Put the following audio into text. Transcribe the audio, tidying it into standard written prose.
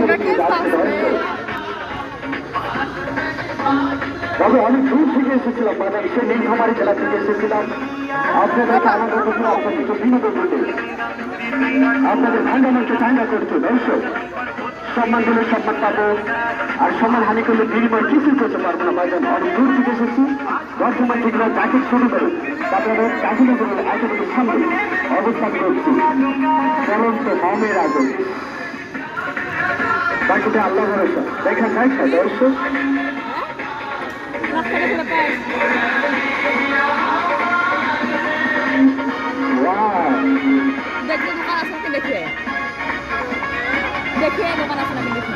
থেকে যাচ্ছে তবে আমি দূর থেকে এসেছিলাম মানে সে নীলফামারী জেলা থেকে এসেছিলাম আপনাদেরকে আনন্দ করতে আপনাদেরকে বিনোদন দিতে আপনাদের ঠান্ডা মঞ্চে ঠান্ডা করতে দর্শক সম্মান দিলে সম্মান পাবো আর সম্মান হানি করলে বিনিময় কিছুই করতে পারবো না ভাইজান অনেক দূর থেকে এসেছি বর্তমান দিকরা যাকে শুরু করে তাদের কাহিনীগুলোর একেবারে সামনে অবস্থান করছি চলন্ত মমের আগে বাকিটা আল্লাহ ভরসা দেখা যায় দর্শক দেখে দোকান আছে নাকি দেখে দোকান আছে নাকি দেখে